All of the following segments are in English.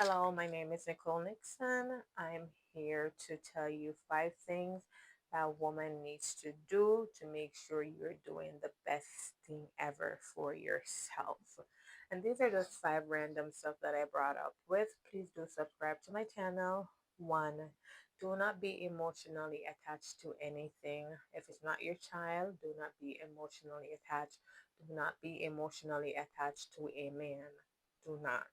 Hello, my name is Nicole Nixon. I'm here to tell you 5 things that a woman needs to do to make sure you're doing the best thing ever for yourself. And these are just 5 random stuff that I brought up with. Please do subscribe to my channel. One, do not be emotionally attached to anything. If it's not your child, do not be emotionally attached. Do not be emotionally attached to a man. Do not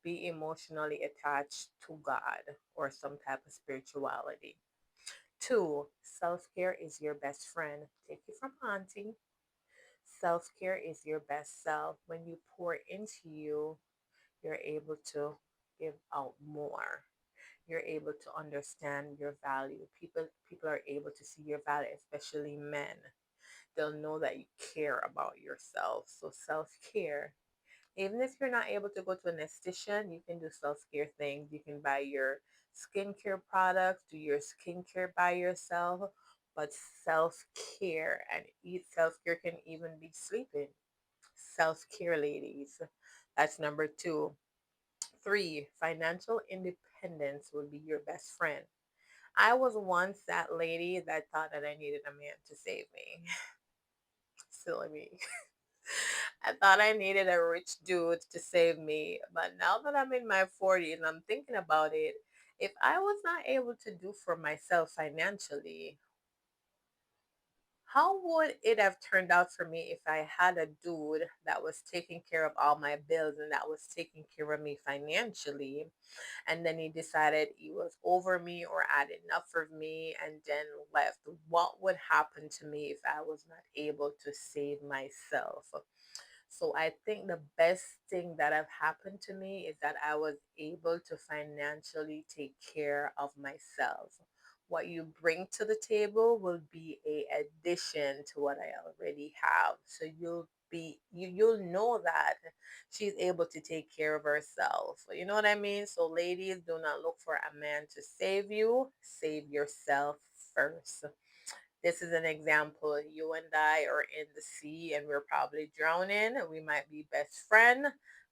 be emotionally attached to God or some type of spirituality. Two, self care is your best friend. Take it from Auntie. Self care is your best self. When you pour into you, you're able to give out more. You're able to understand your value. People are able to see your value, especially men. They'll know that you care about yourself. So self care, even if you're not able to go to an esthetician, you can do self-care things. You can buy your skincare products, do your skincare by yourself. But self-care and eat self-care can even be sleeping. Self-care, ladies. That's number two. Three, financial independence will be your best friend. I was once that lady that thought that I needed a man to save me. Silly me. I thought I needed a rich dude to save me. But now that I'm in my 40s and I'm thinking about it, if I was not able to do for myself financially, how would it have turned out for me if I had a dude that was taking care of all my bills and that was taking care of me financially? And then he decided he was over me or had enough of me and then left. What would happen to me if I was not able to save myself? So I think the best thing that have happened to me is that I was able to financially take care of myself. What you bring to the table will be a addition to what I already have. So you'll know that she's able to take care of herself. You know what I mean? So ladies, do not look for a man to save you. Save yourself first. This is an example. You and I are in the sea and we're probably drowning. We might be best friend.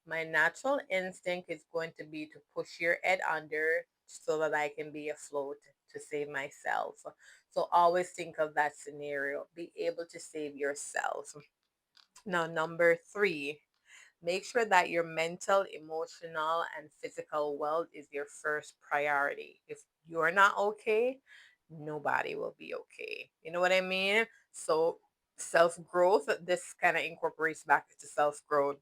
My natural instinct is going to be to push your head under so that I can be afloat to save myself. So always think of that scenario. Be able to save yourself. Now, number three, make sure that your mental, emotional, and physical wealth is your first priority. If you're not okay, nobody will be okay. You know what I mean? So, self growth, this kind of incorporates back into self growth.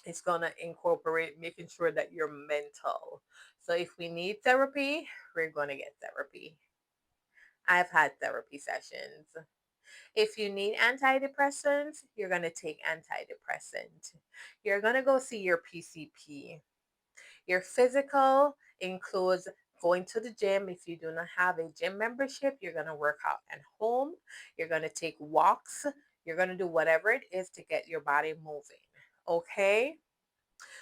It's going to incorporate making sure that you're mental. So, if we need therapy, we're going to get therapy. I've had therapy sessions. If you need antidepressants, you're going to take antidepressant. You're going to go see your PCP. Your physical includes going to the gym. If you do not have a gym membership, you're going to work out at home. You're going to take walks. You're going to do whatever it is to get your body moving. Okay?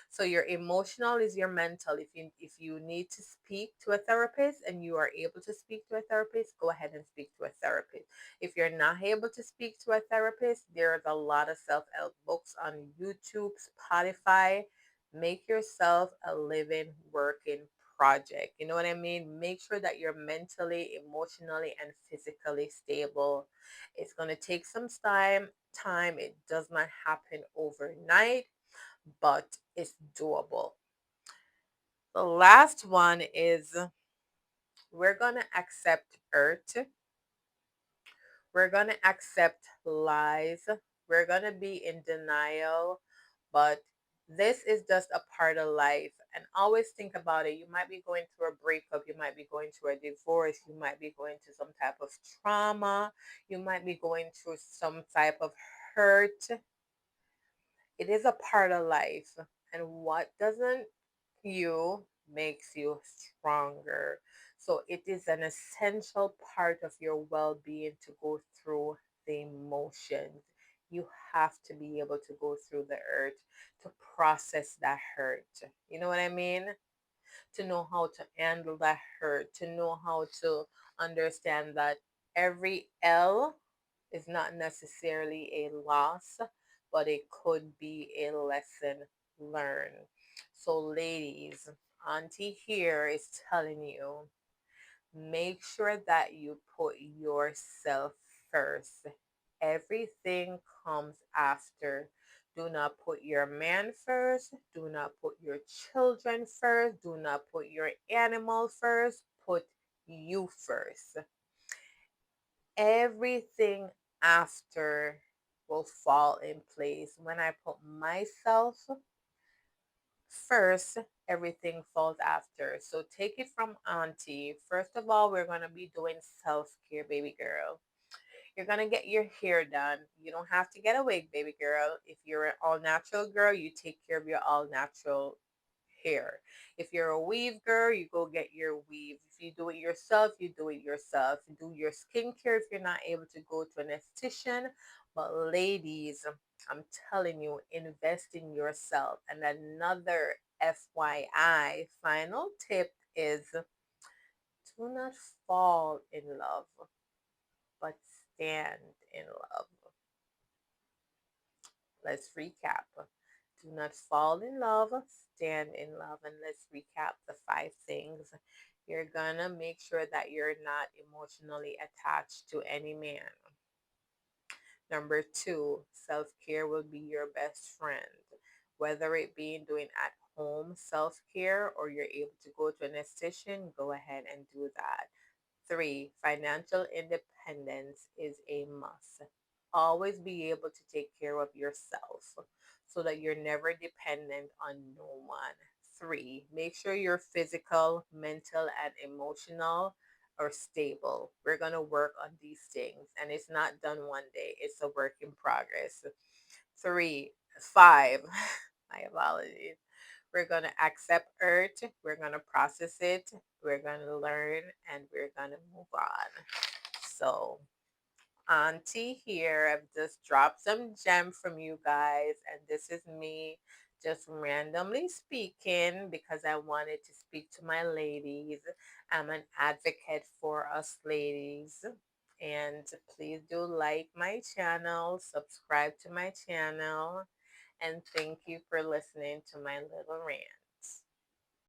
So your emotional is your mental. If you need to speak to a therapist and you are able to speak to a therapist, go ahead and speak to a therapist. If you're not able to speak to a therapist, there's a lot of self-help books on YouTube, Spotify. Make yourself a living, working project. You know what I mean? Make sure that you're mentally, emotionally, and physically stable. It's going to take some time. It does not happen overnight, but it's doable. The last one is we're going to accept hurt. We're going to accept lies. We're going to be in denial, but this is just a part of life. And always think about it. You might be going through a breakup. You might be going through a divorce. You might be going through some type of trauma. You might be going through some type of hurt. It is a part of life. And what doesn't you makes you stronger. So it is an essential part of your well-being to go through the emotions. You have to be able to go through the hurt to process that hurt. You know what I mean? To know how to handle that hurt, to know how to understand that every L is not necessarily a loss, but it could be a lesson learned. So, ladies, Auntie here is telling you, make sure that you put yourself first. Everything comes after. Do not put your man first. Do not put your children first. Do not put your animal first. Put you first. Everything after will fall in place. When I put myself first, everything falls after. So take it from Auntie. First of all, we're going to be doing self care, baby girl. You're going to get your hair done. You don't have to get a wig, baby girl. If you're an all natural girl, you take care of your all natural hair. If you're a weave girl, you go get your weave. If you do it yourself, you do it yourself. You do your skincare if you're not able to go to an esthetician. But ladies, I'm telling you, invest in yourself. And another FYI, final tip is do not fall in love, but stand in love. Let's recap. Do not fall in love, stand in love. And let's recap the five things. You're gonna make sure that you're not emotionally attached to any man. Number two, self care will be your best friend. Whether it be doing at home self care or you're able to go to an esthetician, go ahead and do that. Three, financial independence is a must. Always be able to take care of yourself so that you're never dependent on no one. Three, make sure your physical, mental, and emotional are stable. We're going to work on these things, and it's not done one day, it's a work in progress. Five, my apologies. We're going to accept it. We're going to process it. We're going to learn and we're going to move on. So, Auntie here, I've just dropped some gem from you guys. And this is me just randomly speaking because I wanted to speak to my ladies. I'm an advocate for us ladies. And please do like my channel, subscribe to my channel, and thank you for listening to my little rant.